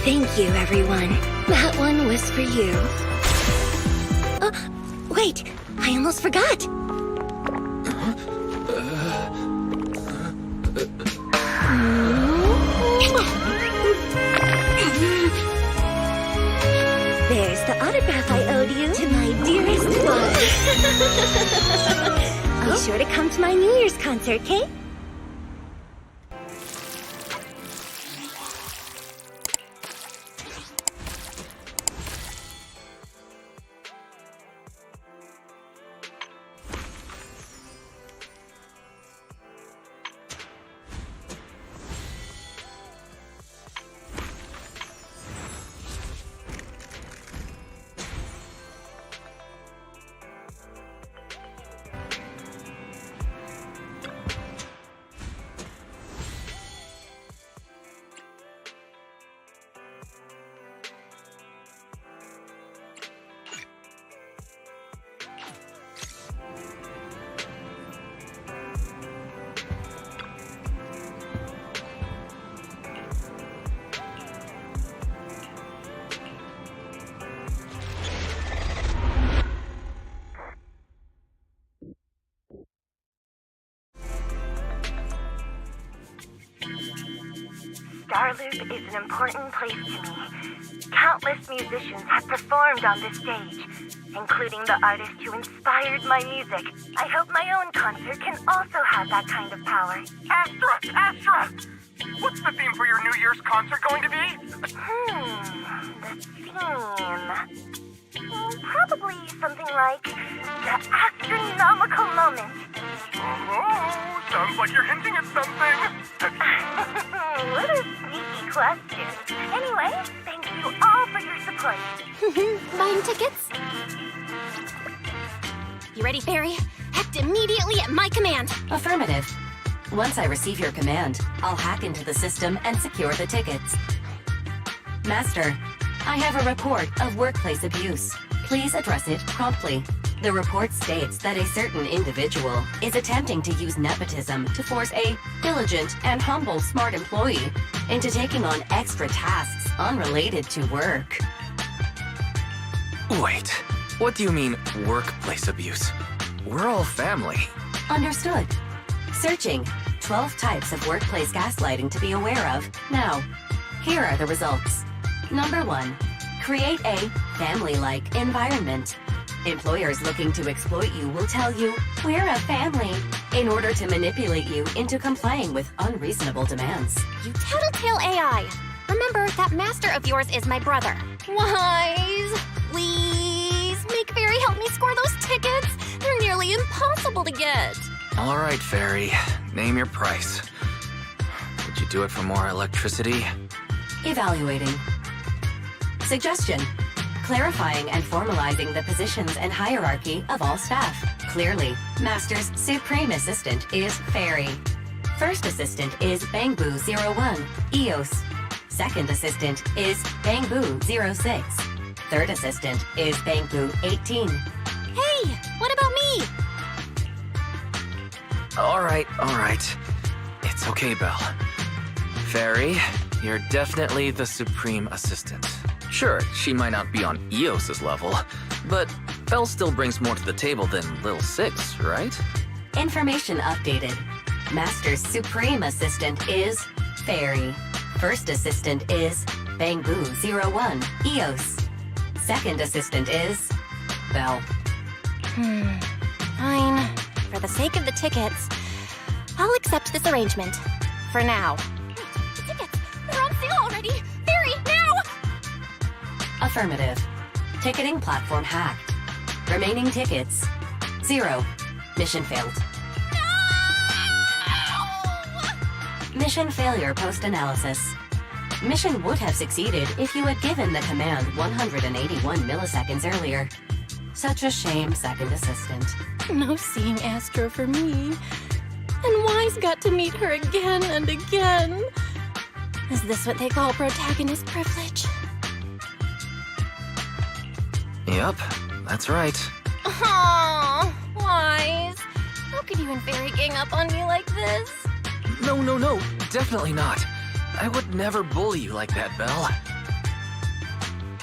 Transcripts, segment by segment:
Thank you, everyone. That one was for you. Wait! I almost forgot! There's the autograph I owed you to my dearest one. Be sure to come to my New Year's concert, Kate? Starloop is an important place to me. Countless musicians have performed on this stage, including the artist who inspired my music. I hope my own concert can also have that kind of power. Astra! What's the theme for your New Year's concert going to be? The theme... probably something like the astronomical moment. Oh, sounds like you're hinting at something. What a sneaky question. Anyway, thank you all for your support. Buying tickets? You ready, Fairy? Act immediately at my command. Affirmative. Once I receive your command, I'll hack into the system and secure the tickets. Master, I have a report of workplace abuse. Please address it promptly. The report states that a certain individual is attempting to use nepotism to force a diligent and humble smart employee into taking on extra tasks unrelated to work. Wait, what do you mean, workplace abuse? We're all family. Understood. Searching. 12 types of workplace gaslighting to be aware of. Now, here are the results. Number 1. Create a family-like environment. Employers looking to exploit you will tell you, "We're a family," in order to manipulate you into complying with unreasonable demands. You tattletale AI. Remember, that master of yours is my brother. Wise, please, make Fairy help me score those tickets. They're nearly impossible to get. All right, Fairy. Name your price. Would you do it for more electricity? Evaluating. Suggestion. Clarifying and formalizing the positions and hierarchy of all staff. Clearly, Master's Supreme Assistant is Fairy. First Assistant is Bangboo01, EOS. Second Assistant is Bangboo06. Third Assistant is Bangboo18. Hey, what about me? All right. It's okay, Belle. Fairy, you're definitely the Supreme Assistant. Sure, she might not be on EOS's level, but Belle still brings more to the table than Lil Six, right? Information updated. Master's Supreme Assistant is Fairy. First Assistant is Bangboo01, EOS. Second Assistant is Belle. Fine. For the sake of the tickets, I'll accept this arrangement. For now. The tickets! They're on sale already! Fairy, now! Affirmative. Ticketing platform hacked. Remaining tickets 0. Mission failed. No! Mission failure post-analysis. Mission would have succeeded if you had given the command 181 milliseconds earlier. Such a shame, Second Assistant. No seeing Astra for me. And Wise got to meet her again and again. Is this what they call protagonist privilege? Yep, that's right. Aww, Wise. How could you and Fairy gang up on me like this? No, definitely not. I would never bully you like that, Belle.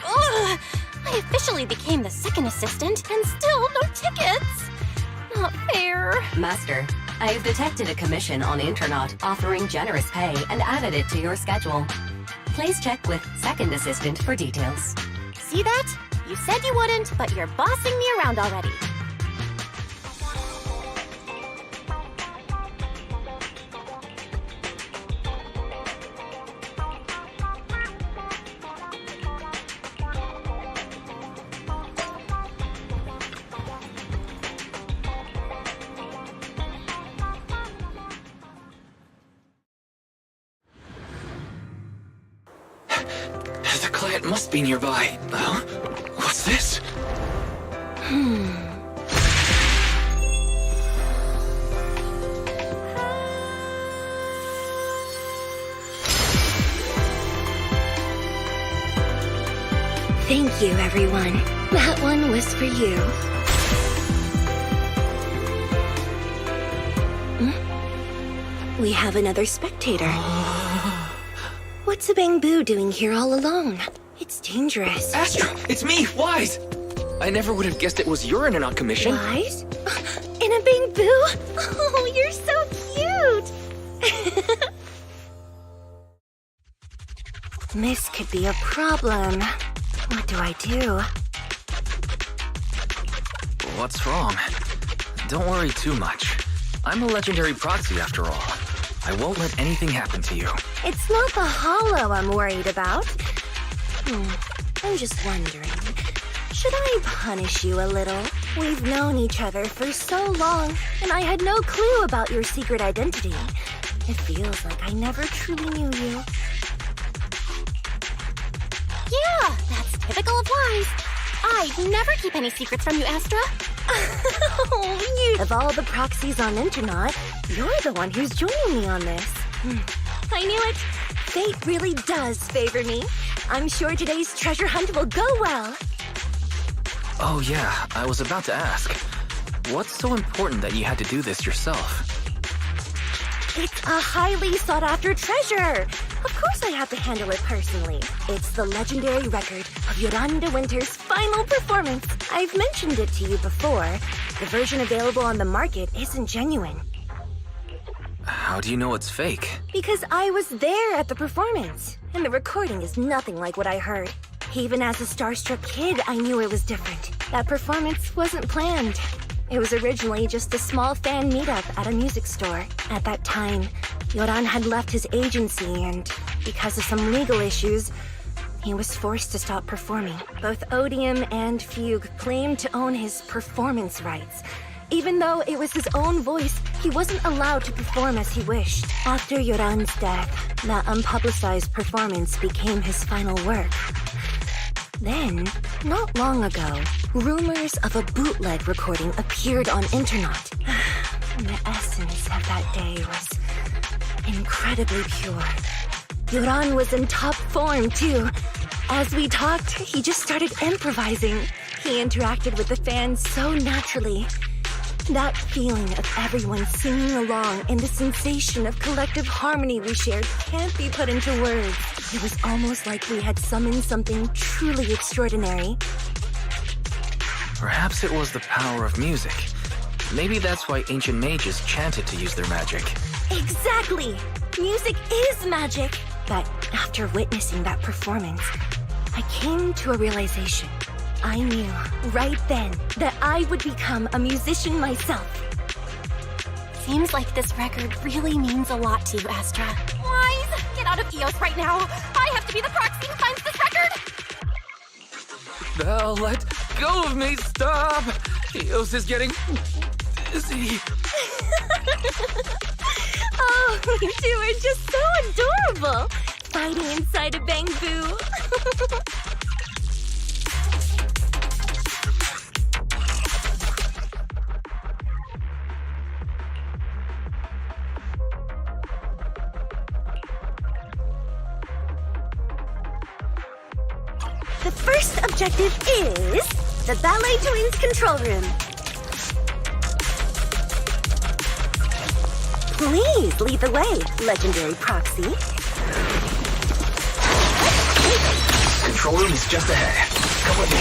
Ugh! I officially became the second assistant, and still no tickets! Not fair. Master, I have detected a commission on Internet offering generous pay and added it to your schedule. Please check with second assistant for details. See that? You said you wouldn't, but you're bossing me around already. The client must be nearby. Huh? What's this? Thank you, everyone. That one was for you. We have another spectator. What's a Bang-Boo doing here all alone? It's dangerous. Astra, it's me, Wise! I never would have guessed it was your Internet commission. Wise? In a Bang-Boo? Oh, you're so cute! This could be a problem. What do I do? What's wrong? Don't worry too much. I'm a legendary Proxy after all. I won't let anything happen to you. It's not the hollow I'm worried about. I'm just wondering, should I punish you a little? We've known each other for so long, and I had no clue about your secret identity. It feels like I never truly knew you. Yeah, that's typical of Wise. I'd never keep any secrets from you, Astra. Of all the proxies on Internet, you're the one who's joining me on this. I knew it. Fate really does favor me. I'm sure today's treasure hunt will go well. Oh yeah, I was about to ask. What's so important that you had to do this yourself? It's a highly sought-after treasure. Of course I have to handle it personally. It's the legendary record of Yolanda Winter's final performance. I've mentioned it to you before. The version available on the market isn't genuine. How do you know it's fake? Because I was there at the performance, and the recording is nothing like what I heard. Even as a starstruck kid, I knew it was different. That performance wasn't planned. It was originally just a small fan meetup at a music store. At that time, Yoran had left his agency, and because of some legal issues, he was forced to stop performing. Both Odium and Fugue claimed to own his performance rights. Even though it was his own voice, he wasn't allowed to perform as he wished. After Yoran's death, that unpublicized performance became his final work. Then, not long ago, rumors of a bootleg recording appeared on Internet. The essence of that day was incredibly pure. Yoran was in top form, too. As we talked, he just started improvising. He interacted with the fans so naturally. That feeling of everyone singing along and the sensation of collective harmony we shared can't be put into words. It was almost like we had summoned something truly extraordinary. Perhaps it was the power of music. Maybe that's why ancient mages chanted to use their magic. Exactly! Music is magic! But after witnessing that performance, I came to a realization. I knew right then that I would become a musician myself. Seems like this record really means a lot to you, Astra. Wise, get out of Eos right now. I have to be the Proxy who finds this record. Belle, let go of me, stop! Eos is getting dizzy. Oh, you two are just so adorable! Fighting inside a Bang-Boo. The first objective is the Ballet Twins control room. Please lead the way, legendary Proxy. Control room is just ahead. Come with me.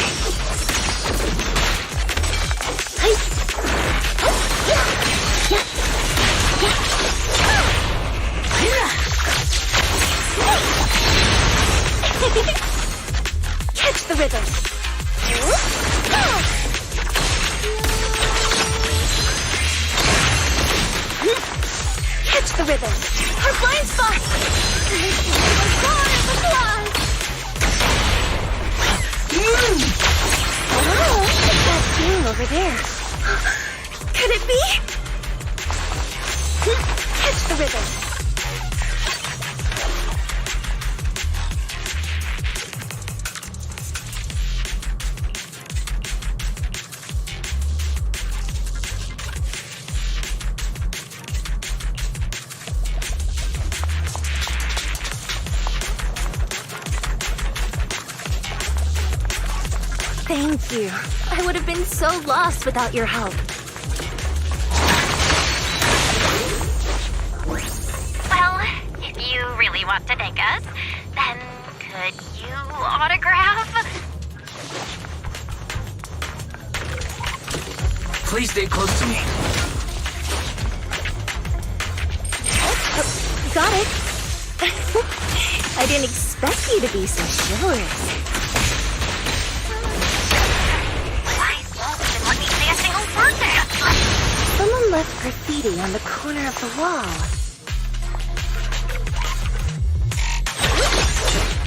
Catch the rhythm. Catch the rhythm. Her blind spot. Wow, what's that doing over there? Could it be? Catch the rhythm. Thank you. I would have been so lost without your help. Well, if you really want to thank us, then could you autograph? Please stay close to me. Got it. I didn't expect you to be so chivalrous. Someone left graffiti on the corner of the wall.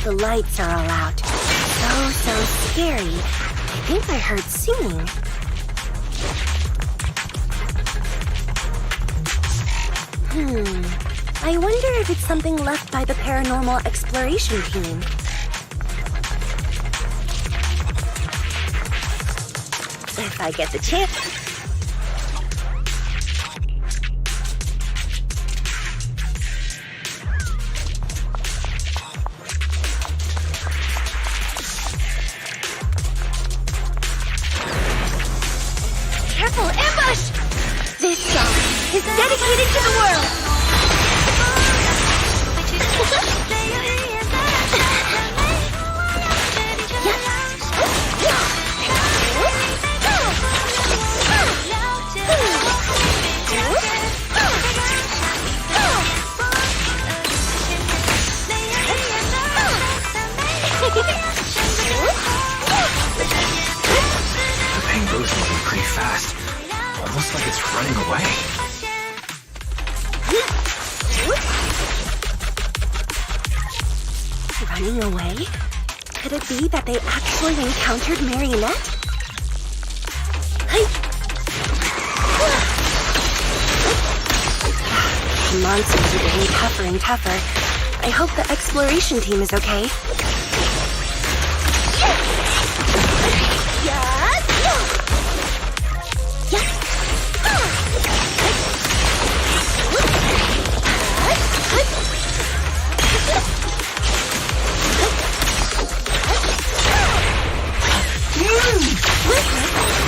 The lights are all out. So scary. I think I heard singing. I wonder if it's something left by the paranormal exploration team. If I get the chance. Careful, ambush! This song is dedicated to the world! The paint goes moving pretty fast. Almost like it's running away. Running away? Could it be that they actually encountered Marionette? The monsters are getting tougher and tougher. I hope the exploration team is okay.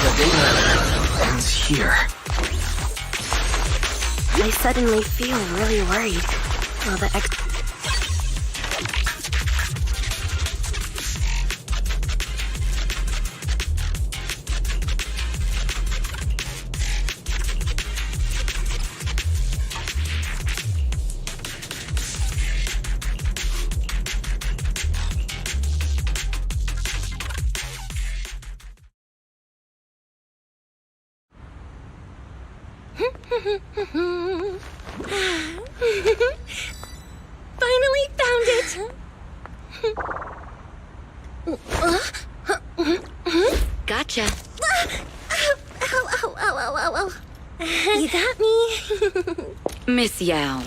The data ends here. I suddenly feel really worried. Will the Finally found it! Gotcha. Ow. You got me. Miss Yao.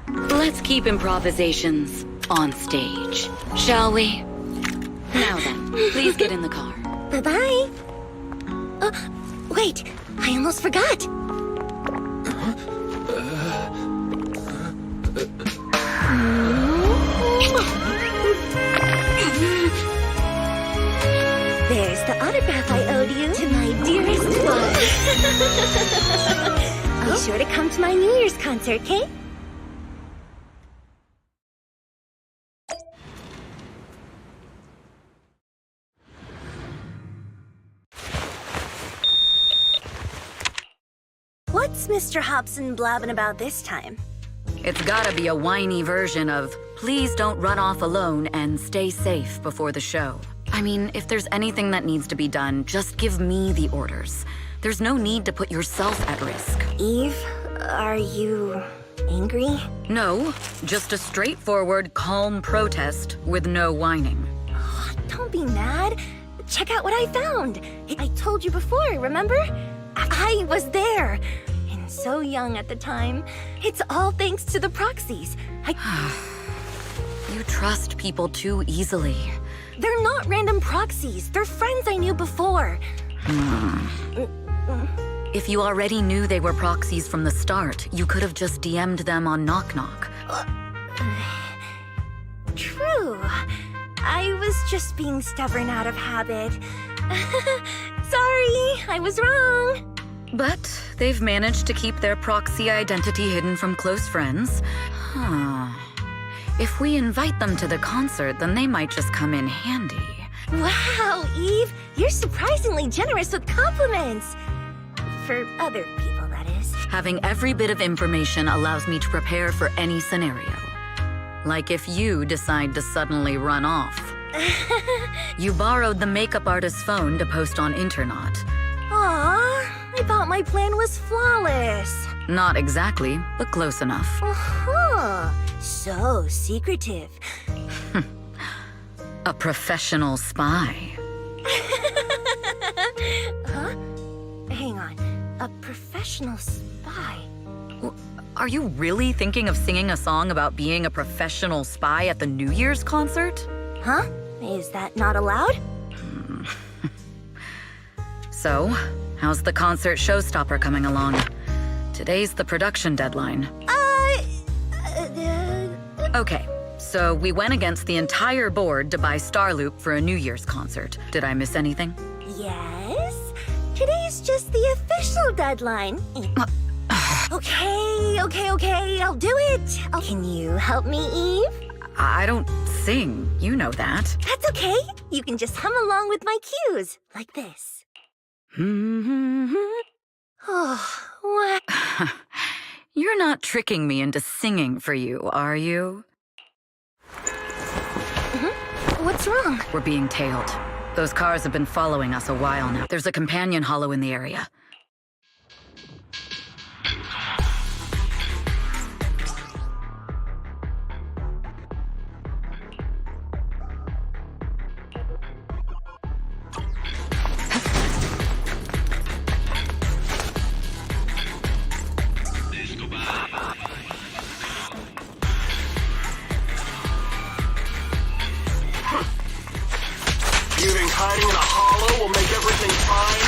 Let's keep improvisations on stage, shall we? Now then, please get in the car. Bye-bye. Wait, I almost forgot. There's the autograph I owed you to my dearest one. Be sure to come to my New Year's concert, okay? What's Mr. Hobson blabbing about this time? It's gotta be a whiny version of, please don't run off alone and stay safe before the show. I mean, if there's anything that needs to be done, just give me the orders. There's no need to put yourself at risk. Eve, are you angry? No, just a straightforward, calm protest with no whining. Oh, don't be mad. Check out what I found. I told you before, remember? I was there. And so young at the time. It's all thanks to the Proxies. You trust people too easily. They're not random Proxies. They're friends I knew before. If you already knew they were Proxies from the start, you could have just DM'd them on Knock Knock. True. I was just being stubborn out of habit. Sorry, I was wrong. But they've managed to keep their Proxy identity hidden from close friends. If we invite them to the concert, then they might just come in handy. Wow, Eve, you're surprisingly generous with compliments. For other people, that is. Having every bit of information allows me to prepare for any scenario. Like if you decide to suddenly run off. You borrowed the makeup artist's phone to post on Internet. Aw, I thought my plan was flawless. Not exactly, but close enough. Uh-huh. So secretive. A professional spy. Huh? Hang on. A professional spy? Are you really thinking of singing a song about being a professional spy at the New Year's concert? Huh? Is that not allowed? So, how's the concert showstopper coming along? Today's the production deadline. Okay, so we went against the entire board to buy Starloop for a New Year's concert. Did I miss anything? Yes. Today's just the official deadline. Okay, I'll do it. Can you help me, Eve? I don't sing, you know that. That's okay. You can just hum along with my cues, like this. Oh, what? You're not tricking me into singing for you, are you? What's wrong? We're being tailed. Those cars have been following us a while now. There's a companion hollow in the area. You think hiding in a hollow will make everything fine?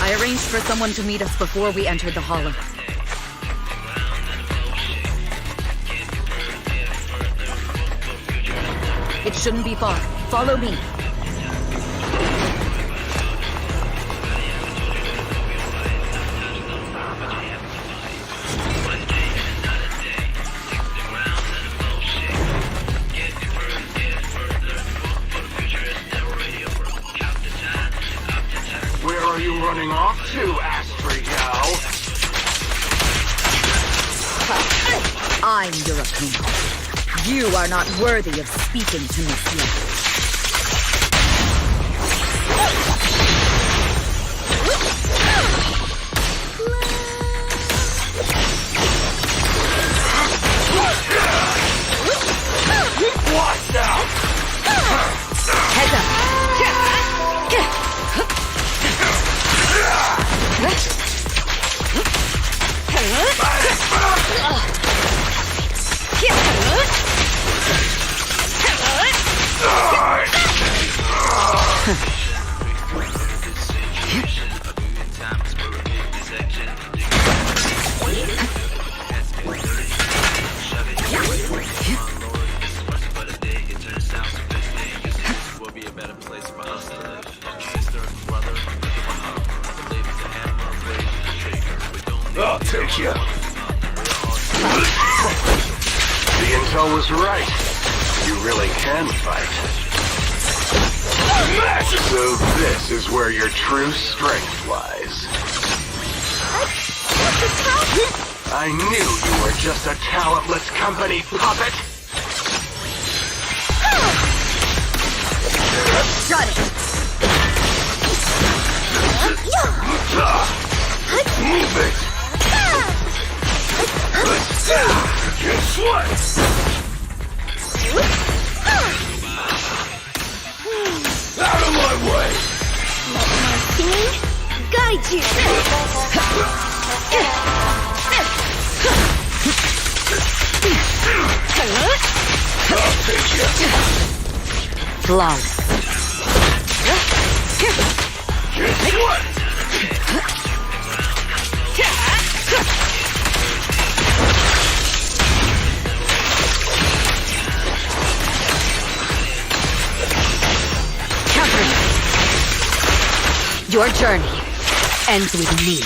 I arranged for someone to meet us before we entered the hollow. It shouldn't be far. Follow me. Where are you running off to, Astra Yao? I'm your opponent. You are not worthy of speaking to me yet. Watch out! Heads up. Intel was right. You really can fight. So this is where your true strength lies. I knew you were just a talentless company puppet. Got it. Move it. Guess what? Out of my way! Let my feeling guide you. I'll take you. Flawless. Guess what? Your journey ends with me.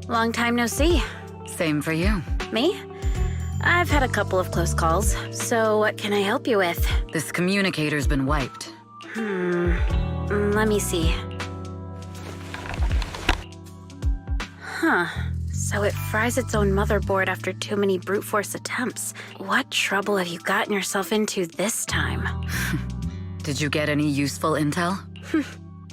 Long time no see. Same for you. Me? I've had a couple of close calls, so what can I help you with? This communicator's been wiped. Let me see. Huh. So it fries its own motherboard after too many brute force attempts. What trouble have you gotten yourself into this time? Did you get any useful intel?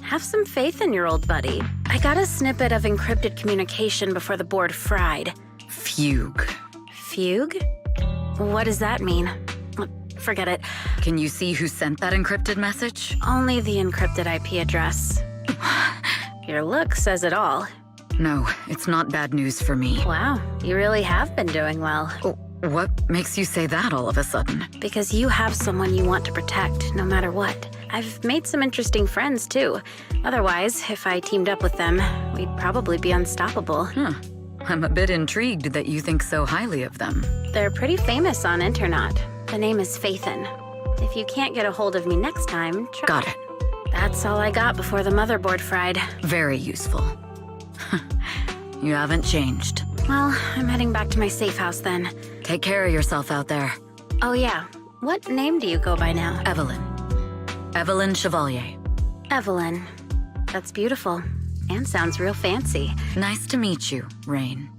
Have some faith in your old buddy. I got a snippet of encrypted communication before the board fried. Fugue. Fugue? What does that mean? Forget it. Can you see who sent that encrypted message? Only the encrypted IP address. Your look says it all. No, it's not bad news for me. Wow, you really have been doing well. What makes you say that all of a sudden? Because you have someone you want to protect, no matter what. I've made some interesting friends, too. Otherwise, if I teamed up with them, we'd probably be unstoppable. I'm a bit intrigued that you think so highly of them. They're pretty famous on Internet. The name is Faithin. If you can't get a hold of me next time, try— Got it. That's all I got before the motherboard fried. Very useful. You haven't changed. Well, I'm heading back to my safe house then. Take care of yourself out there. Oh yeah, what name do you go by now? Evelyn. Evelyn Chevalier. Evelyn. That's beautiful. And sounds real fancy. Nice to meet you, Rain.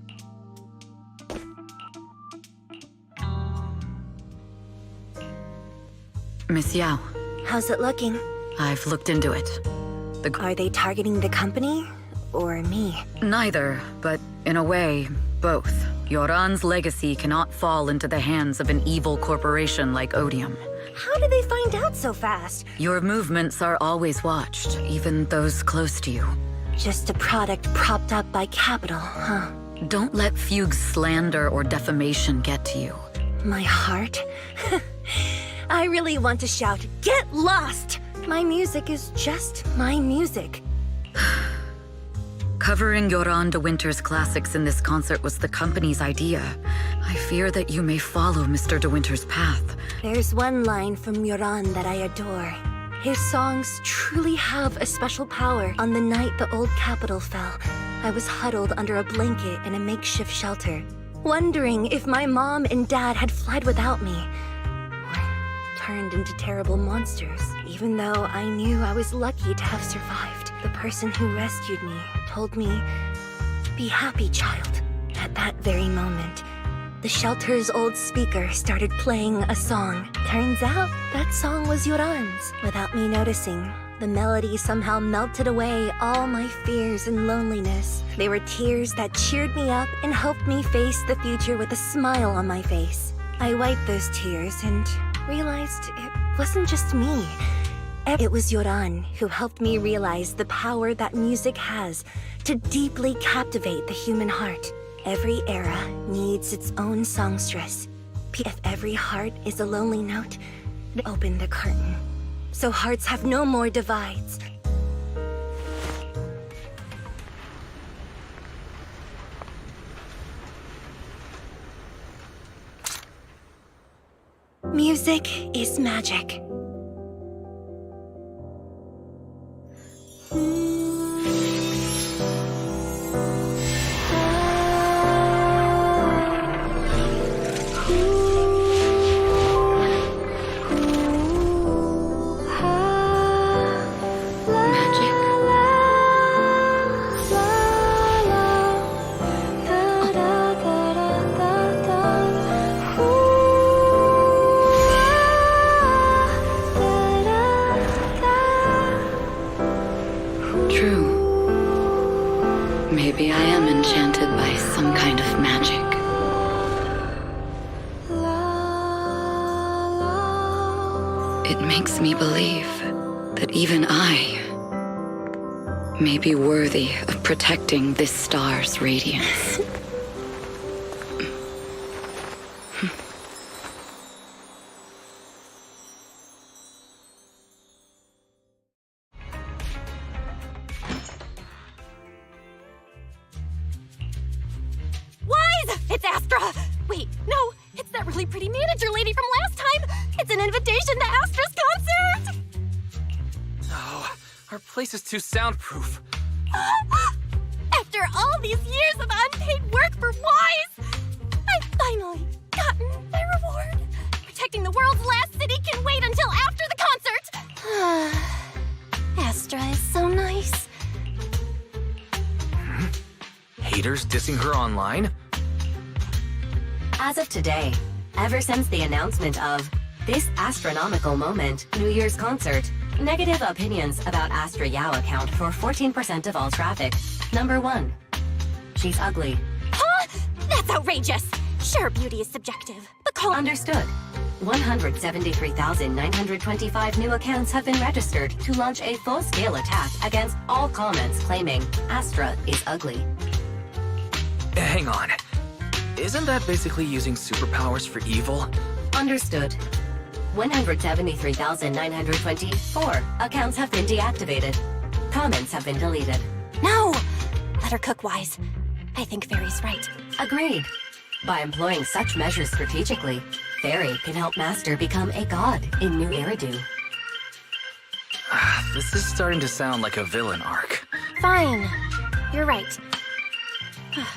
Miss Yao, How's it looking? I've looked into it. Are they targeting the company or me? Neither, but in a way, both. Yoran's legacy cannot fall into the hands of an evil corporation like Odium. How did they find out so fast? Your movements are always watched, even those close to you. Just a product propped up by capital, huh? Don't let Fugue's slander or defamation get to you. My heart? I really want to shout, "Get lost!" My music is just my music. Covering Yoran de Winter's classics in this concert was the company's idea. I fear that you may follow Mr. de Winter's path. There's one line from Yoran that I adore. His songs truly have a special power. On the night the old capital fell, I was huddled under a blanket in a makeshift shelter, wondering if my mom and dad had fled without me, or turned into terrible monsters. Even though I knew I was lucky to have survived, the person who rescued me told me, "Be happy, child." At that very moment, the shelter's old speaker started playing a song. Turns out, that song was Yoran's. Without me noticing, the melody somehow melted away all my fears and loneliness. They were tears that cheered me up and helped me face the future with a smile on my face. I wiped those tears and realized it wasn't just me. It was Yoran who helped me realize the power that music has to deeply captivate the human heart. Every era needs its own songstress. If every heart is a lonely note, open the curtain, so hearts have no more divides. Music is magic. Maybe I am enchanted by some kind of magic. It makes me believe that even I may be worthy of protecting this star's radiance. It's Astra! Wait, no, it's that really pretty manager lady from last time! It's an invitation to Astra's concert! Oh, our place is too soundproof. After all these years of unpaid work for Wise, I've finally gotten my reward. Protecting the world's last city can wait until after the concert! Astra is so nice. Haters dissing her online? As of today, ever since the announcement of this astronomical moment, New Year's concert, negative opinions about Astra Yao account for 14% of all traffic. Number 1. She's ugly. Huh? That's outrageous! Sure, beauty is subjective, but call— Understood. 173,925 new accounts have been registered to launch a full-scale attack against all comments claiming Astra is ugly. Hang on. Isn't that basically using superpowers for evil? Understood. 173,924 accounts have been deactivated. Comments have been deleted. No! Let her cook, Wise. I think Fairy's right. Agreed. By employing such measures strategically, Fairy can help Master become a god in New Eridu. This is starting to sound like a villain arc. Fine. You're right.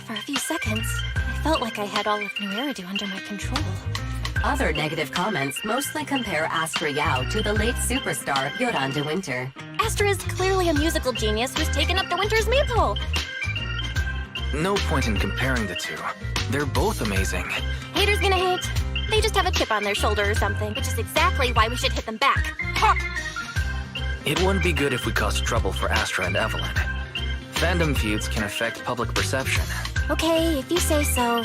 For a few seconds, I felt like I had all of New Eridu under my control. Other negative comments mostly compare Astra Yao to the late superstar Yoran de Winter. Astra is clearly a musical genius who's taken up the Winter's mantle. No point in comparing the two. They're both amazing. Haters gonna hate. They just have a chip on their shoulder or something, which is exactly why we should hit them back. Ha! It wouldn't be good if we caused trouble for Astra and Evelyn. Fandom feuds can affect public perception. Okay, if you say so.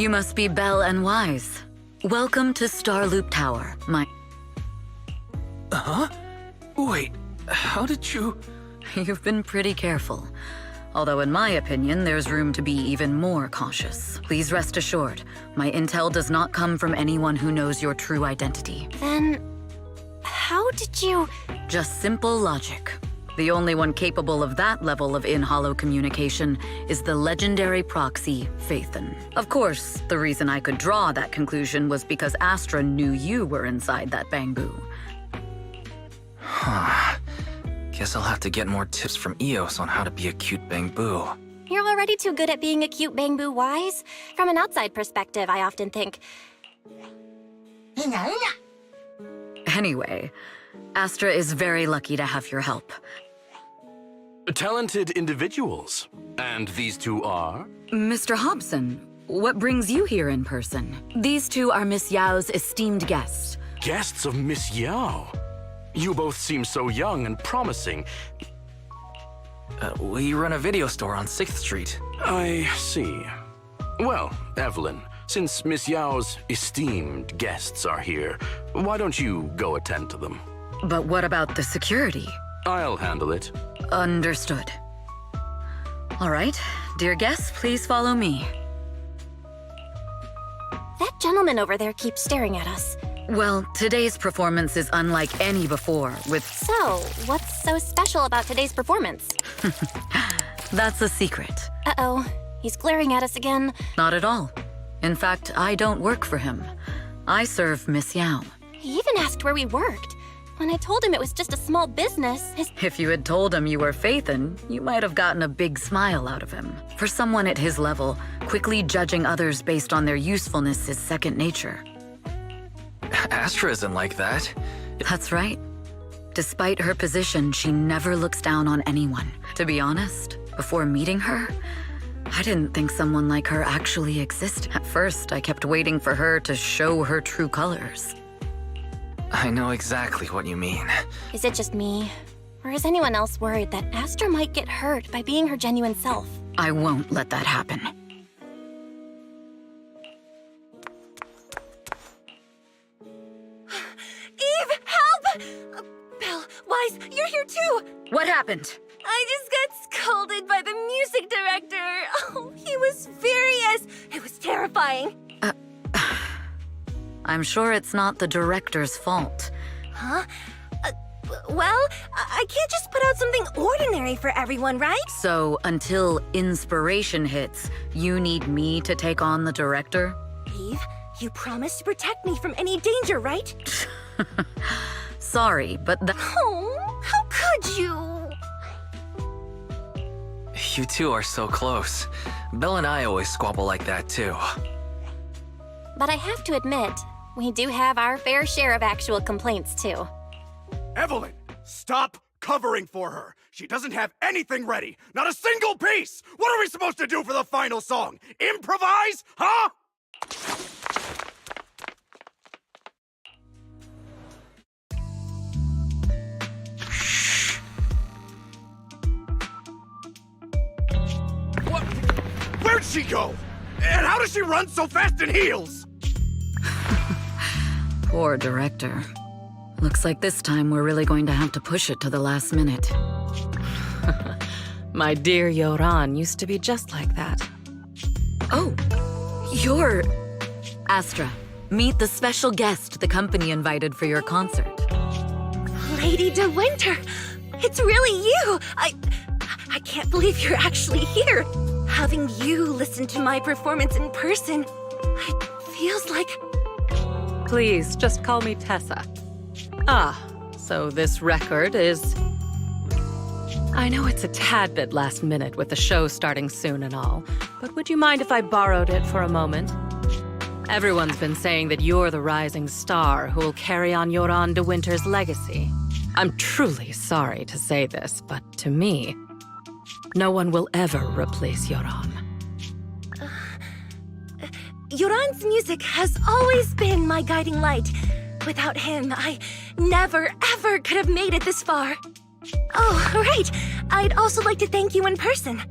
You must be Belle and Wise. Welcome to Starloop Tower, my... Huh? Wait, how did you... You've been pretty careful. Although in my opinion, there's room to be even more cautious. Please rest assured, my intel does not come from anyone who knows your true identity. Then, how did you... Just simple logic. The only one capable of that level of in-hollow communication is the legendary Proxy, Phaethon. Of course, the reason I could draw that conclusion was because Astra knew you were inside that bamboo. Huh. Guess I'll have to get more tips from Eos on how to be a cute bamboo. You're already too good at being a cute bamboo, Wise. From an outside perspective, I often think... Anyway, Astra is very lucky to have your help. Talented individuals. And these two are? Mr. Hobson, what brings you here in person? These two are Miss Yao's esteemed guests. Guests of Miss Yao. You both seem so young and promising. We run a video store on 6th Street. I see. Well, Evelyn, since Miss Yao's esteemed guests are here, why don't you go attend to them? But what about the security? I'll handle it. Understood. All right, dear guests, please follow me. That gentleman over there keeps staring at us. Well, today's performance is unlike any before, with... So, what's so special about today's performance? That's a secret. Uh-oh, he's glaring at us again. Not at all. In fact, I don't work for him. I serve Miss Yao. He even asked where we worked. When I told him it was just a small business, If you had told him you were Phaethon, you might have gotten a big smile out of him. For someone at his level, quickly judging others based on their usefulness is second nature. Astra isn't like that. That's right. Despite her position, she never looks down on anyone. To be honest, before meeting her, I didn't think someone like her actually existed. At first, I kept waiting for her to show her true colors. I know exactly what you mean. is it just me? Or is anyone else worried that Astra might get hurt by being her genuine self? I won't let that happen. Eve, help! Belle, Wise, you're here too! What happened? I just got scolded by the music director. Oh, he was furious. It was terrifying. I'm sure it's not the director's fault. Huh? Well, I can't just put out something ordinary for everyone, right? So, until inspiration hits, you need me to take on the director? Eve, you promised to protect me from any danger, right? Sorry, but Oh, how could you? You two are so close. Belle and I always squabble like that too. But I have to admit, we do have our fair share of actual complaints, too. Evelyn, stop covering for her. She doesn't have anything ready. Not a single piece. What are we supposed to do for the final song? Improvise? Huh? What? Where'd she go? And how does she run so fast in heels? poor director. Looks like this time we're really going to have to push it to the last minute. My dear Yoran used to be just like that. Oh, you're... Astra, meet the special guest the company invited for your concert. Lady De Winter, it's really you. I can't believe you're actually here. Having you listen to my performance in person, it feels like... Please, just call me Tessa. Ah, so this record is... I know it's a tad bit last minute with the show starting soon and all, but would you mind if I borrowed it for a moment? Everyone's been saying that you're the rising star who will carry on Yoran De Winter's legacy. I'm truly sorry to say this, but to me, no one will ever replace Yoran. Yoran's music has always been my guiding light. Without him, I never, ever could have made it this far. Oh, right. I'd also like to thank you in person.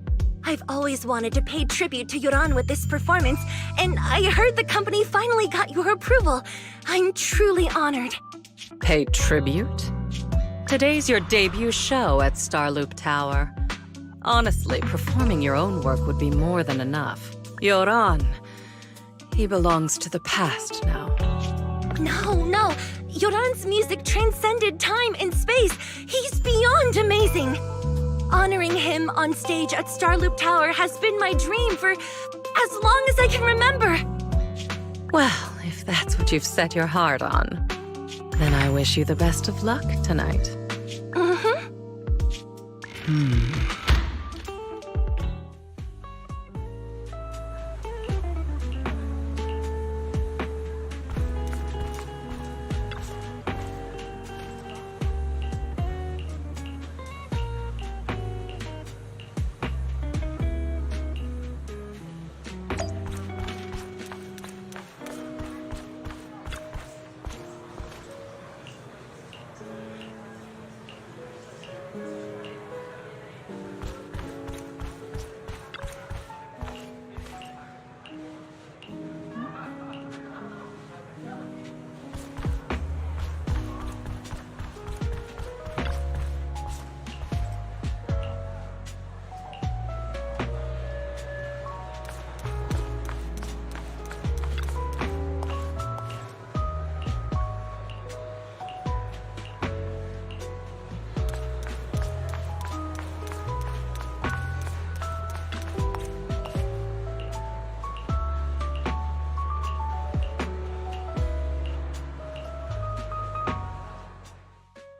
I've always wanted to pay tribute to Yoran with this performance, and I heard the company finally got your approval. I'm truly honored. Pay tribute? Today's your debut show at Starloop Tower. Honestly, performing your own work would be more than enough. Yoran, he belongs to the past now. No. Yoran's music transcended time and space. He's beyond amazing. Honoring him on stage at Starloop Tower has been my dream for as long as I can remember. Well, if that's what you've set your heart on, then I wish you the best of luck tonight.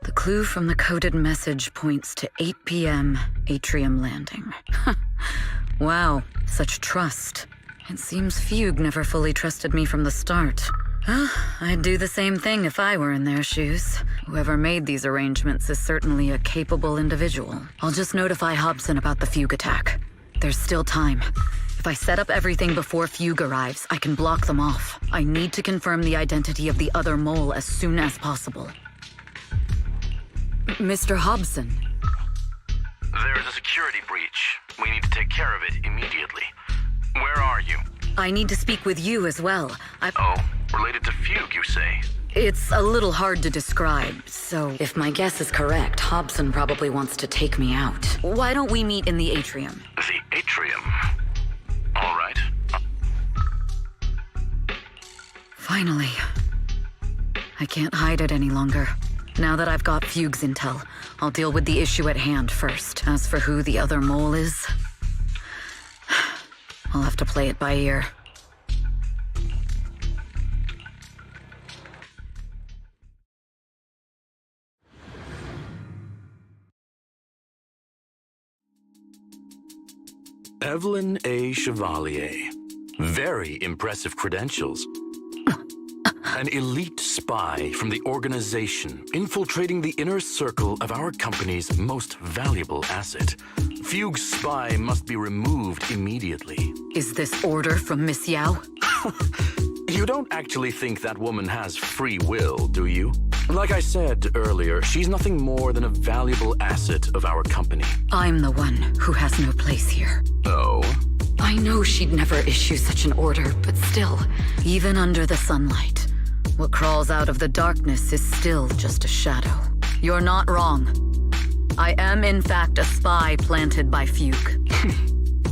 The clue from the coded message points to 8 p.m. Atrium landing. Wow, such trust. It seems Fugue never fully trusted me from the start. I'd do the same thing if I were in their shoes. Whoever made these arrangements is certainly a capable individual. I'll just notify Hobson about the Fugue attack. There's still time. If I set up everything before Fugue arrives, I can block them off. I need to confirm the identity of the other mole as soon as possible. Mr. Hobson. There's a security breach. We need to take care of it immediately. Where are you? I need to speak with you as well. Oh, related to Fugue, you say? It's a little hard to describe, so if my guess is correct, Hobson probably wants to take me out. Why don't we meet in the atrium? The atrium? All right. Finally. I can't hide it any longer. Now that I've got Fugue's intel, I'll deal with the issue at hand first. As for who the other mole is, I'll have to play it by ear. Evelyn A. Chevalier. Very impressive credentials. An elite spy from the organization, infiltrating the inner circle of our company's most valuable asset. Fugue's spy must be removed immediately. Is this order from Miss Yao? You don't actually think that woman has free will, do you? Like I said earlier, she's nothing more than a valuable asset of our company. I'm the one who has no place here. Oh? I know she'd never issue such an order, but still, even under the sunlight, what crawls out of the darkness is still just a shadow. You're not wrong. I am, in fact, a spy planted by Fugue.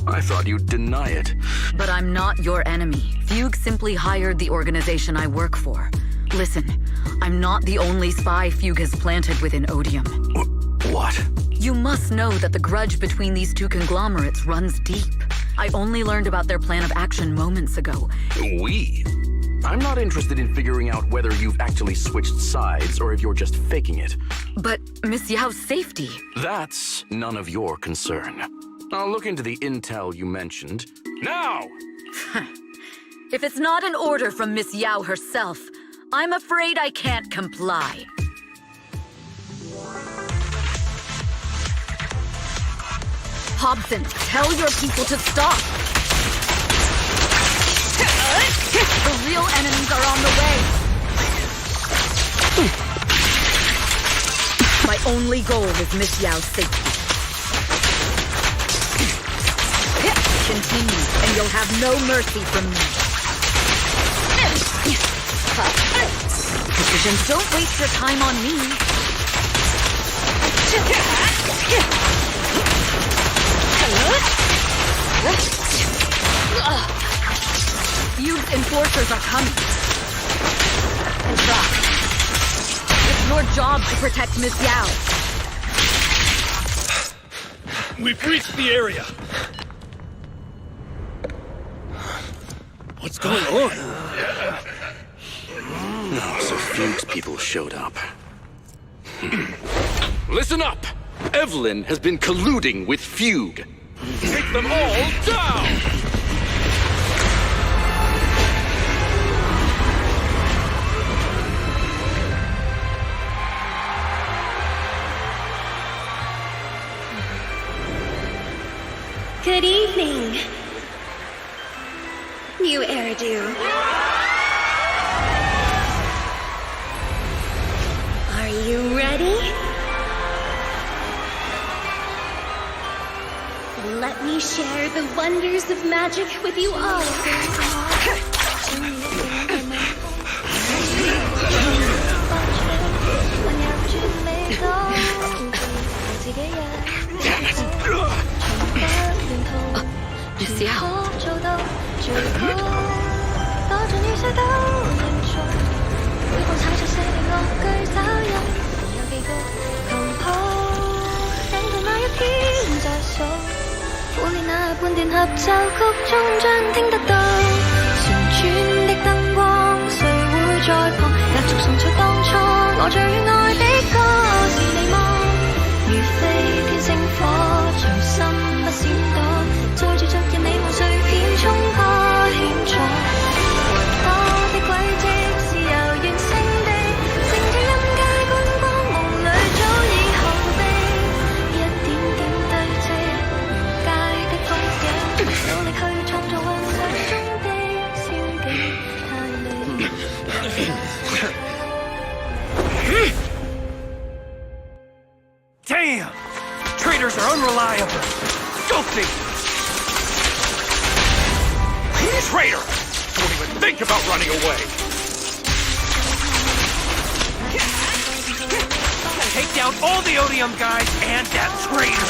I thought you'd deny it. But I'm not your enemy. Fugue simply hired the organization I work for. Listen, I'm not the only spy Fugue has planted within Odium. What? You must know that the grudge between these two conglomerates runs deep. I only learned about their plan of action moments ago. We? I'm not interested in figuring out whether you've actually switched sides or if you're just faking it. But Miss Yao's safety... That's none of your concern. I'll look into the intel you mentioned. Now! If it's not an order from Miss Yao herself, I'm afraid I can't comply. Hobson, tell your people to stop! The real enemies are on the way! My only goal is Miss Yao's safety. continue, and you'll have no mercy from me. Decisions, don't waste your time on me. Feud's enforcers are coming. And drop. It's your job to protect Miss Yao. We've reached the area. What's going on? No, so Fuchs people showed up. Listen up! Evelyn has been colluding with Fugue. Take them all down! Good evening. New hairdo. Are you ready? Let me share the wonders of magic with you all. Miss Yao. Damn! Traitors are unreliable. Filthy! Traitor! Don't even think about running away! Take down all the Odium guys and that traitor!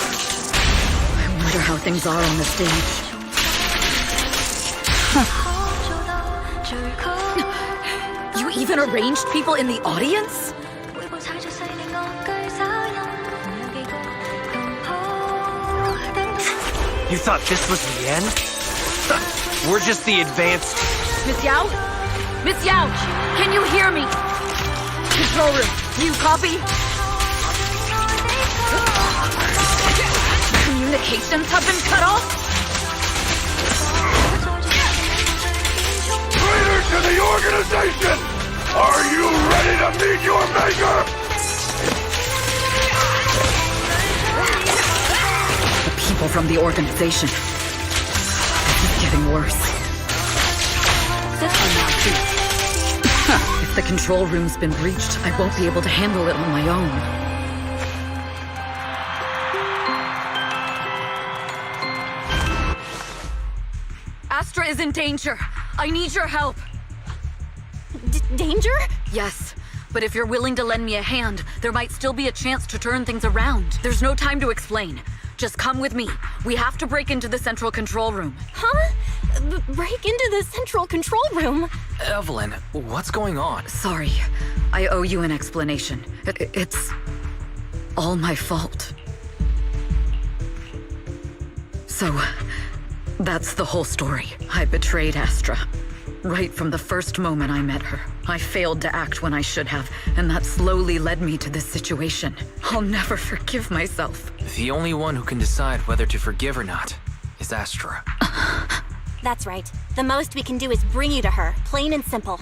I wonder how things are on the stage. You even arranged people in the audience? You thought this was the end? We're just the advanced... Miss Yao? Miss Yao, can you hear me? Control room, do you copy? Communications have been cut off? Traitor to the organization! Are you ready to meet your maker? The people from the organization. This is getting worse. If the control room's been breached, I won't be able to handle it on my own. Astra is in danger. I need your help. Danger? Yes, but if you're willing to lend me a hand, there might still be a chance to turn things around. There's no time to explain. Just come with me. We have to break into the central control room. Huh? Break into the central control room? Evelyn, what's going on? Sorry, I owe you an explanation. It's all my fault. So, that's the whole story. I betrayed Astra. Right from the first moment I met her. I failed to act when I should have, and that slowly led me to this situation. I'll never forgive myself. The only one who can decide whether to forgive or not is Astra. That's right. The most we can do is bring you to her, plain and simple.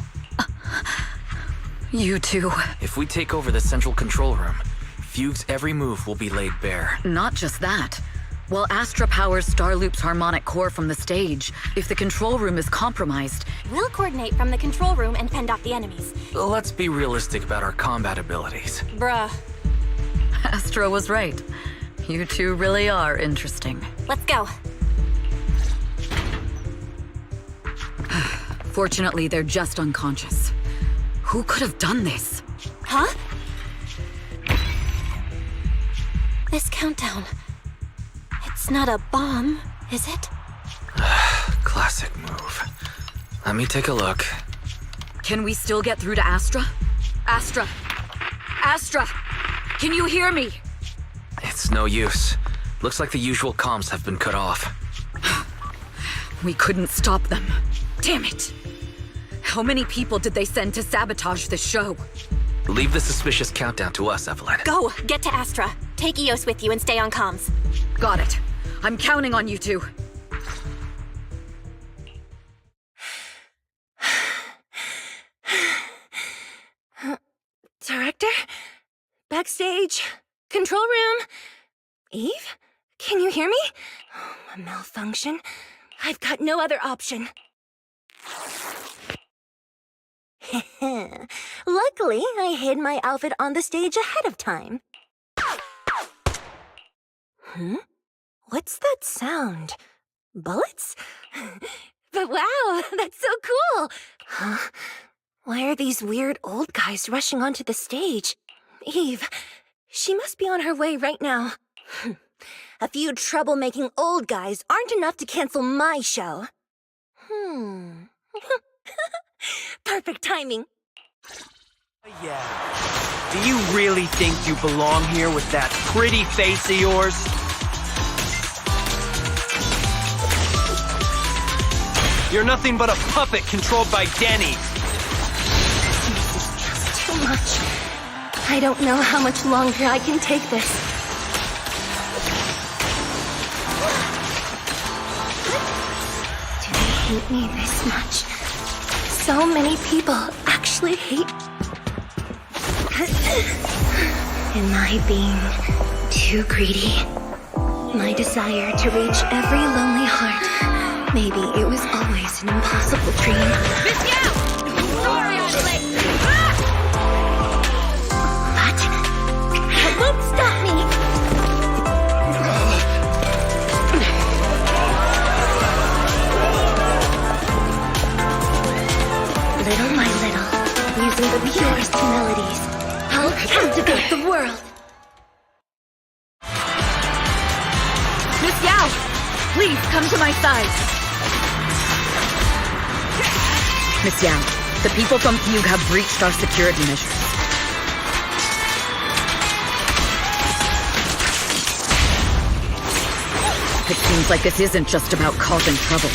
You too. If we take over the central control room, Fugue's every move will be laid bare. Not just that. While Astra powers Starloop's harmonic core from the stage, if the control room is compromised... We'll coordinate from the control room and fend off the enemies. Let's be realistic about our combat abilities. Bruh. Astra was right. You two really are interesting. Let's go. Fortunately, they're just unconscious. Who could have done this? Huh? This countdown. It's not a bomb, is it? Classic move. Let me take a look. Can we still get through to Astra? Astra! Astra! Can you hear me? It's no use. Looks like the usual comms have been cut off. We couldn't stop them. Damn it! How many people did they send to sabotage the show? Leave the suspicious countdown to us, Evelyn. Go! Get to Astra. Take Eos with you and stay on comms. Got it. I'm counting on you two. Director? Backstage? Control room? Eve? Can you hear me? Oh, a malfunction. I've got no other option. Luckily, I hid my outfit on the stage ahead of time. What's that sound? Bullets? But wow, that's so cool! Huh? Why are these weird old guys rushing onto the stage? Eve, she must be on her way right now. A few troublemaking old guys aren't enough to cancel my show. Perfect timing. Yeah. Do you really think you belong here with that pretty face of yours? You're nothing but a puppet controlled by Denny. This is just too much. I don't know how much longer I can take this. Do they hate me this much? So many people actually hate... Am I being too greedy? My desire to reach every lonely heart. Maybe it was always an impossible dream. Miss Yao! Sorry I'm late! But that won't stop me! Little by little, using the purest melodies, I'll captivate the world. Miss Yao! Please come to my side! Miss Yao, the people from Fugue have breached our security measures. It seems like this isn't just about causing trouble.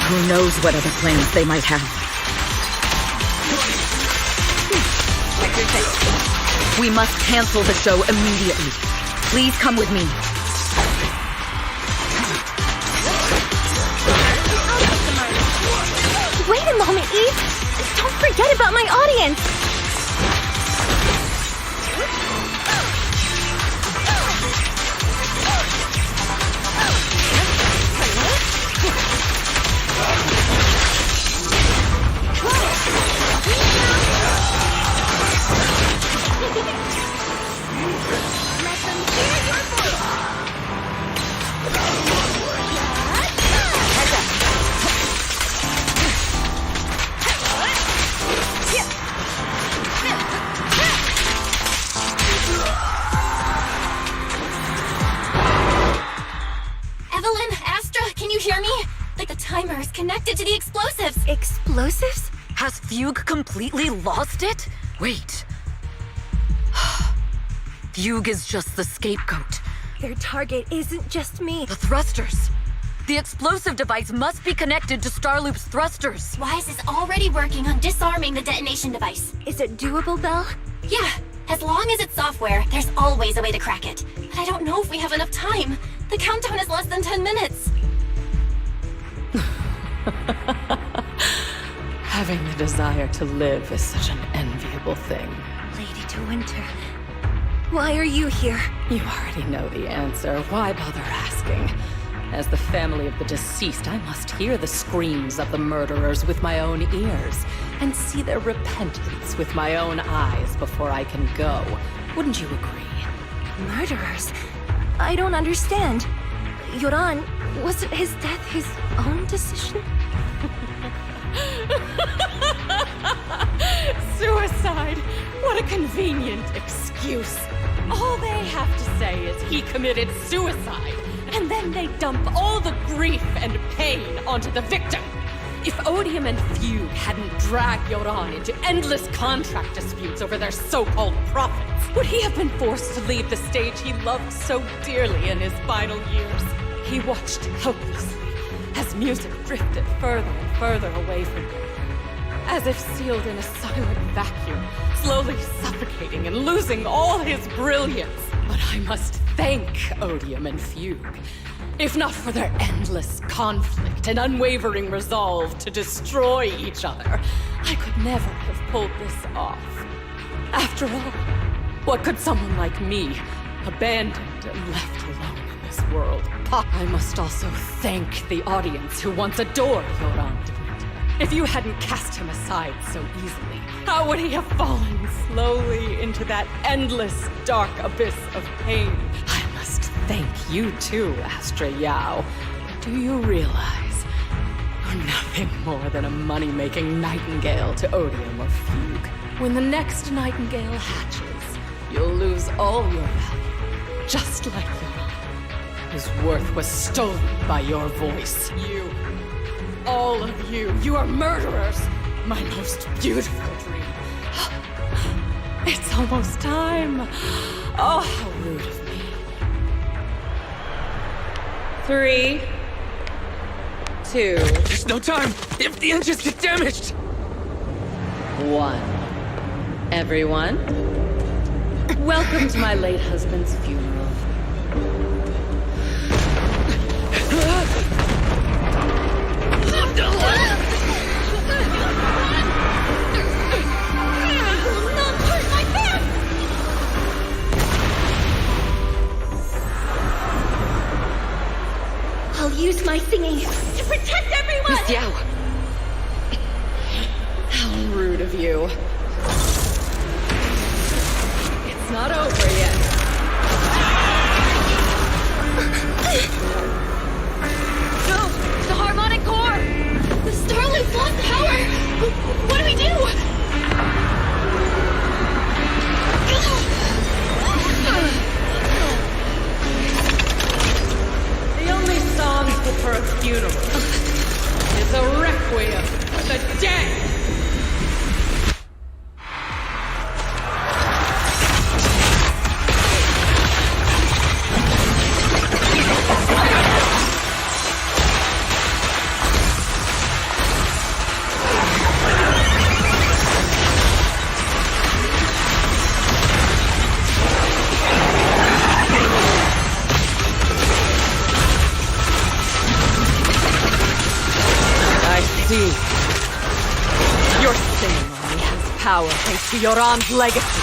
Who knows what other plans they might have. We must cancel the show immediately. Please come with me. Wait a moment, Eve! Don't forget about my audience! Let them hear your voice! Evelyn, Astra, can you hear me? Like the timer is connected to the explosives. Explosives? Has Fugue completely lost it? Wait. Fugue is just the scapegoat. Their target isn't just me. The thrusters. The explosive device must be connected to Starloop's thrusters. Wise is already working on disarming the detonation device. Is it doable, Belle? Yeah, as long as it's software, there's always a way to crack it. But I don't know if we have enough time. The countdown is less than 10 minutes. Having the desire to live is such an enviable thing. Lady de Winter, why are you here? You already know the answer. Why bother asking? As the family of the deceased, I must hear the screams of the murderers with my own ears and see their repentance with my own eyes before I can go. Wouldn't you agree? Murderers? I don't understand. Yoran, wasn't his death his own decision? Suicide! What a convenient excuse. All they have to say is he committed suicide, and then they dump all the grief and pain onto the victim. If Odium and Fugue hadn't dragged Yoran into endless contract disputes over their so-called profits, would he have been forced to leave the stage he loved so dearly in his final years? He watched helplessly as music drifted further and further away from him, as if sealed in a silent vacuum, slowly suffocating and losing all his brilliance. But I must thank Odium and Fugue. If not for their endless conflict and unwavering resolve to destroy each other, I could never have pulled this off. After all, what could someone like me, abandoned and left alone in this world, I must also thank the audience who once adored Yoran de Winter. If you hadn't cast him aside so easily, how would he have fallen slowly into that endless, dark abyss of pain? I must thank you too, Astra Yao. Do you realize you're nothing more than a money-making nightingale to Odium or Fugue? When the next nightingale hatches, you'll lose all your value, just like Yoran, whose worth was stolen by your voice. You, all of you, you are murderers! My most beautiful dream. It's almost time. Oh, how rude of me. 3, 2. There's no time! If the engines get damaged! 1. Everyone, welcome to my late husband's funeral. I'll use my singing to protect everyone! Miss Yao! How rude of you. It's not over yet. No! The harmonic core! The Starlight's lost power! What do we do? The only song fit for a funeral is a requiem for the dead! Your singing only has power thanks to Yoran's legacy.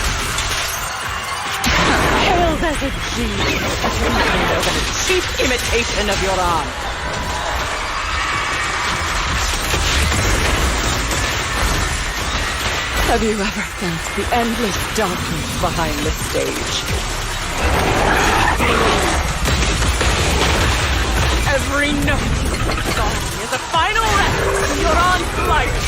Hailed as a genius, but you're nothing more than a cheap imitation of Yoran. Have you ever felt the endless darkness behind the stage? Every note song is a final rest to Yoran's life.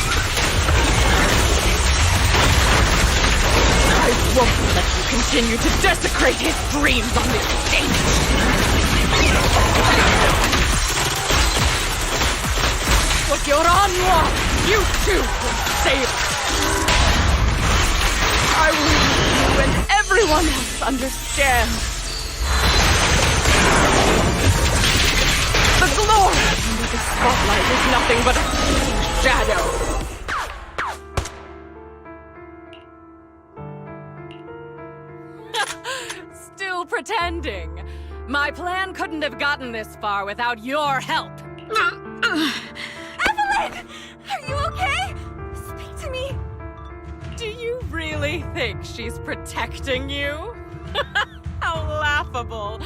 I won't let you continue to desecrate his dreams on this stage. What Yoran wants, you too will save. I will make you and everyone else understand. The glory under the spotlight is nothing but a shadow. Still pretending. My plan couldn't have gotten this far without your help. Evelyn! Are you okay? Speak to me. Do you really think she's protecting you? How laughable.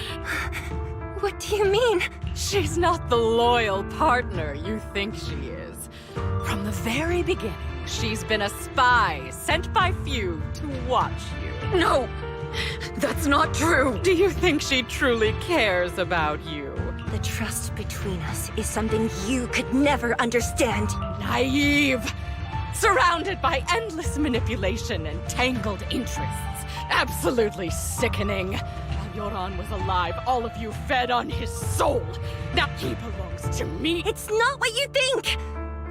What do you mean? She's not the loyal partner you think she is. From the very beginning, she's been a spy sent by Fugue to watch you. No! That's not true! Do you think she truly cares about you? The trust between us is something you could never understand. Naive! Surrounded by endless manipulation and tangled interests. Absolutely sickening. While Yoran was alive, all of you fed on his soul. Now he belongs to me. It's not what you think!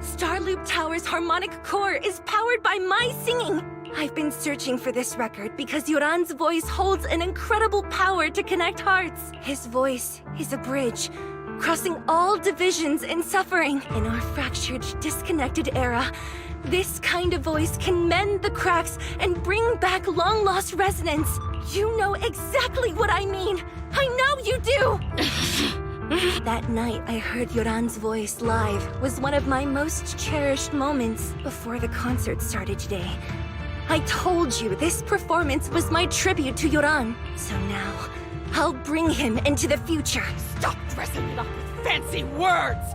Starloop Tower's harmonic core is powered by my singing. I've been searching for this record because Yoran's voice holds an incredible power to connect hearts. His voice is a bridge, crossing all divisions and suffering. In our fractured, disconnected era, this kind of voice can mend the cracks and bring back long-lost resonance. You know exactly what I mean. I know you do! That night I heard Yoran's voice live was one of my most cherished moments before the concert started today. I told you this performance was my tribute to Yoran. So now, I'll bring him into the future. Stop dressing it up with fancy words!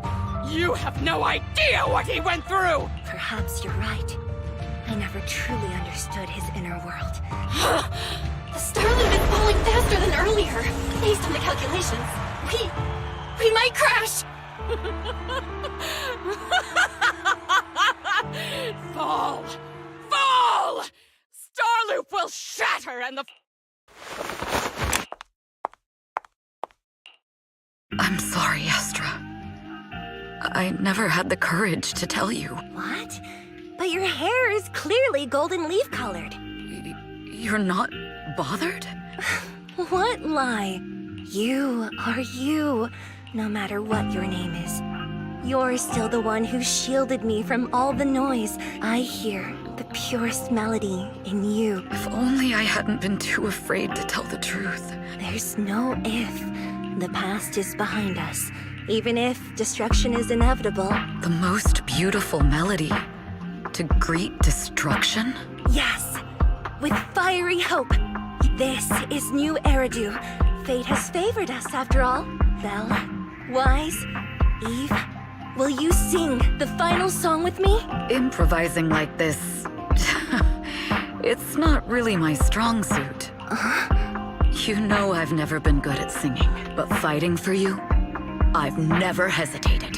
You have no idea what he went through! Perhaps you're right. I never truly understood his inner world. The Starloop is falling faster than earlier. Based on the calculations, we might crash! Fall! Fall! Starloop will shatter and the... I'm sorry, Astra. I never had the courage to tell you. What? But your hair is clearly golden leaf colored. You're not bothered? What lie? You are you, no matter what your name is. You're still the one who shielded me from all the noise. I hear the purest melody in you. If only I hadn't been too afraid to tell the truth. There's no if. The past is behind us. Even if destruction is inevitable. The most beautiful melody to greet destruction? Yes, with fiery hope. This is new Eridu. Fate has favored us after all. Belle, Wise, Eve, will you sing the final song with me? Improvising like this, it's not really my strong suit. You know I've never been good at singing, but fighting for you, I've never hesitated.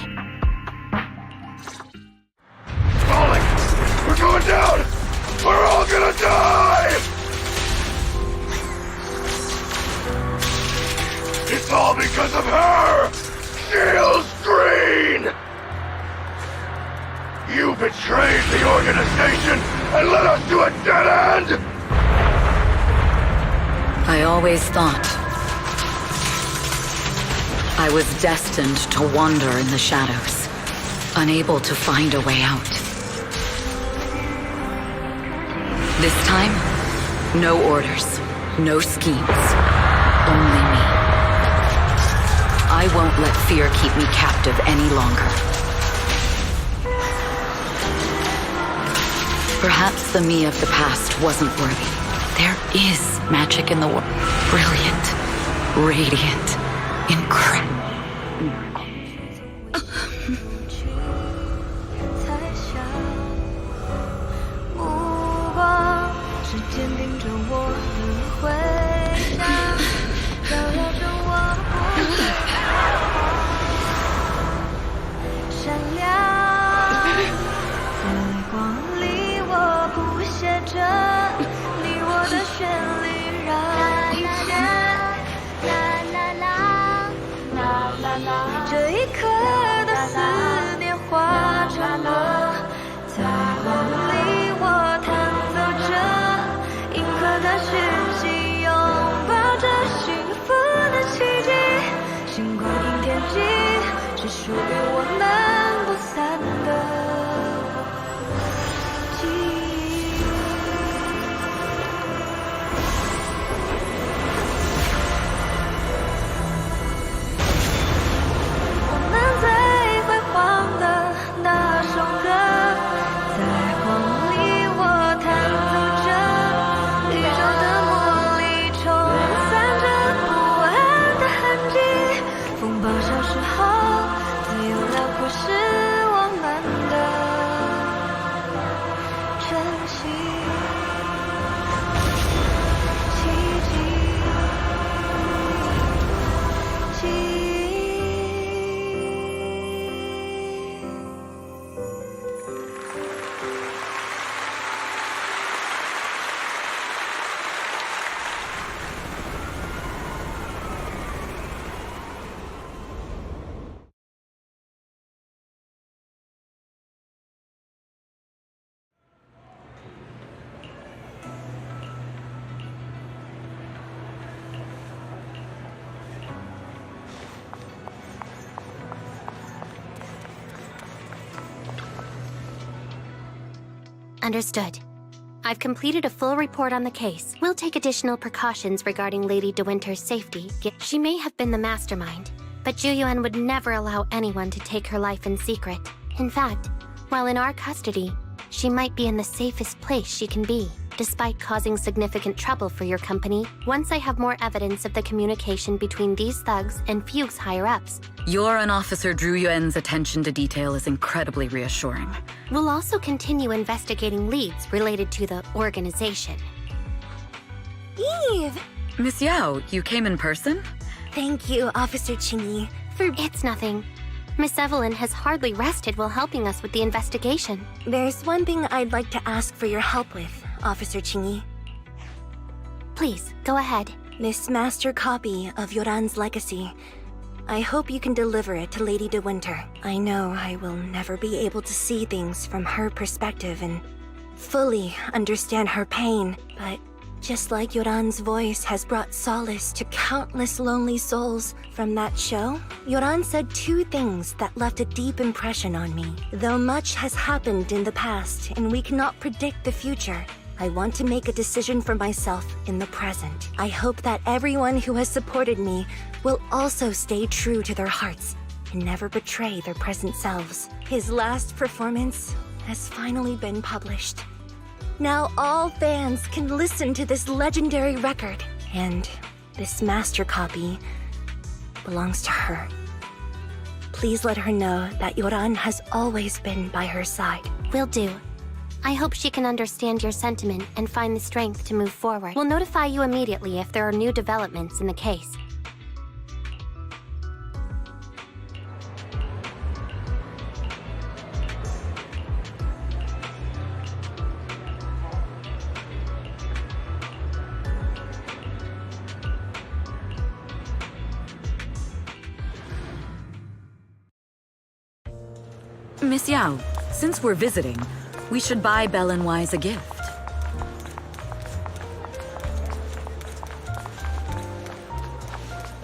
Falling! We're going down! We're all gonna die! It's all because of her! Shield's green! You betrayed the organization and led us to a dead end! I always thought I was destined to wander in the shadows, unable to find a way out. This time, no orders, no schemes, only me. I won't let fear keep me captive any longer. Perhaps the me of the past wasn't worthy. There is magic in the world. Brilliant, radiant, incredible. Understood. I've completed a full report on the case. We'll take additional precautions regarding Lady De Winter's safety. She may have been the mastermind, but Juyuan would never allow anyone to take her life in secret. In fact, while in our custody, she might be in the safest place she can be, despite causing significant trouble for your company. Once I have more evidence of the communication between these thugs and Fugue's higher-ups. Your and Officer Druyuan's attention to detail is incredibly reassuring. We'll also continue investigating leads related to the organization. Eve! Miss Yao, you came in person? Thank you, Officer Qingyi. It's nothing. Miss Evelyn has hardly rested while helping us with the investigation. There's one thing I'd like to ask for your help with, Officer Qingyi. Please, go ahead. This master copy of Yoran's legacy. I hope you can deliver it to Lady De Winter. I know I will never be able to see things from her perspective and fully understand her pain, but just like Yoran's voice has brought solace to countless lonely souls from that show, Yoran said two things that left a deep impression on me. Though much has happened in the past and we cannot predict the future, I want to make a decision for myself in the present. I hope that everyone who has supported me will also stay true to their hearts and never betray their present selves. His last performance has finally been published. Now all fans can listen to this legendary record, and this master copy belongs to her. Please let her know that Yoran has always been by her side. Will do. I hope she can understand your sentiment and find the strength to move forward. We'll notify you immediately if there are new developments in the case. Miss Yao, since we're visiting, we should buy Belle and Wise a gift.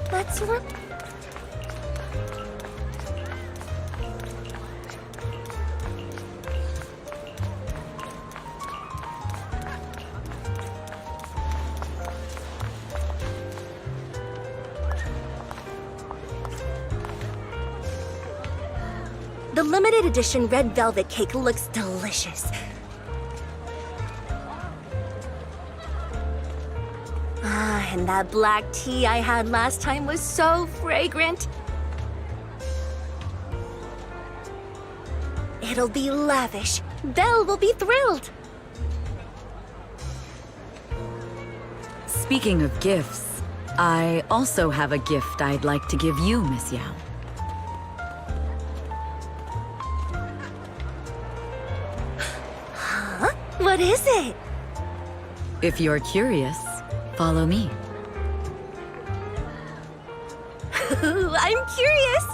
That's what... The limited edition red velvet cake looks delicious. Ah, and that black tea I had last time was so fragrant. It'll be lavish. Belle will be thrilled. Speaking of gifts, I also have a gift I'd like to give you, Miss Yao. What is it? If you're curious, follow me. I'm curious.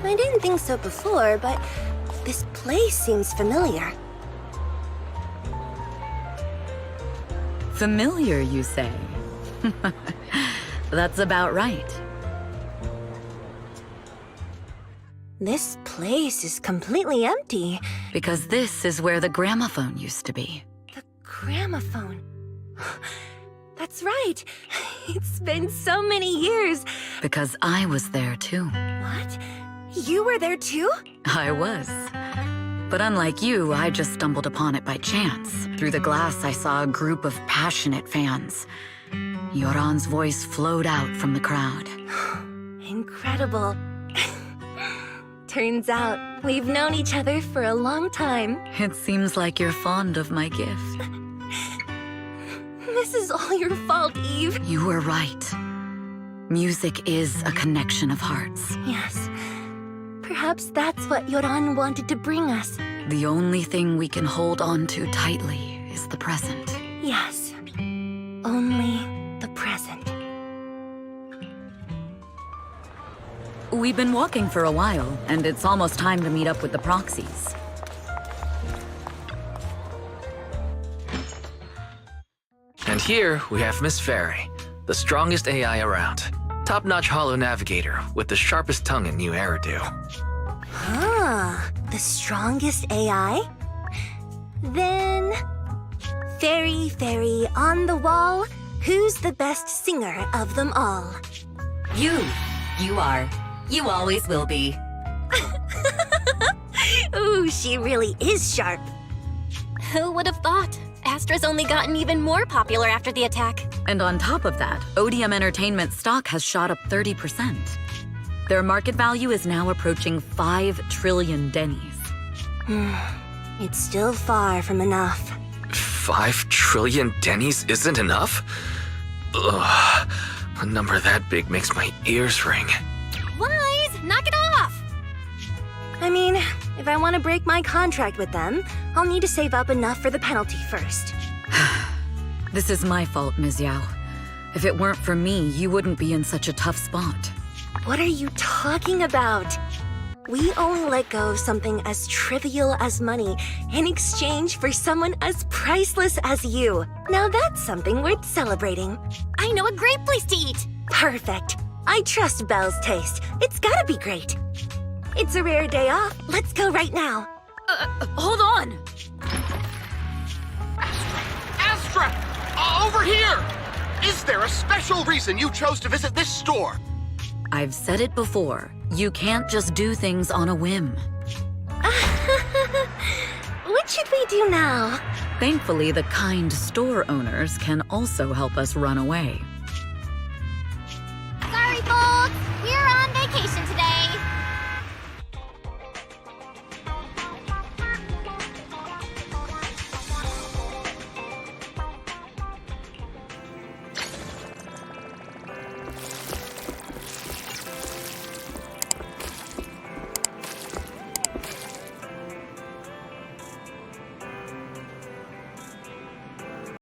I didn't think so before, but this place seems familiar. Familiar, you say? That's about right. This place is completely empty. Because this is where the gramophone used to be. The gramophone. That's right. It's been so many years. Because I was there too. What? You were there too? I was. But unlike you, I just stumbled upon it by chance. Through the glass, I saw a group of passionate fans. Yoran's voice flowed out from the crowd. Incredible. Turns out, we've known each other for a long time. It seems like you're fond of my gift. This is all your fault, Eve. You were right. Music is a connection of hearts. Yes. Perhaps that's what Yoran wanted to bring us. The only thing we can hold on to tightly is the present. Yes. Only the present. We've been walking for a while, and it's almost time to meet up with the Proxies. here we have Miss Fairy, the strongest AI around. Top-notch holo navigator with the sharpest tongue in New Eridu. Huh, the strongest AI? Then... Fairy, on the wall, who's the best singer of them all? You. You are. You always will be. Ooh, she really is sharp. Who would have thought? Astra's only gotten even more popular after the attack. And on top of that, Odium Entertainment stock has shot up 30%. Their market value is now approaching 5 trillion dennies. It's still far from enough. 5 trillion dennies isn't enough? Ugh, a number that big makes my ears ring. Wise, knock it off! I mean, if I want to break my contract with them, I'll need to save up enough for the penalty first. This is my fault, Ms. Yao. If it weren't for me, you wouldn't be in such a tough spot. What are you talking about? We only let go of something as trivial as money in exchange for someone as priceless as you. Now that's something worth celebrating. I know a great place to eat! Perfect. I trust Belle's taste. It's gotta be great. It's a rare day off. Let's go right now. Hold on! Astra! Over here! Is there a special reason you chose to visit this store? I've said it before. You can't just do things on a whim. What should we do now? Thankfully, the kind store owners can also help us run away.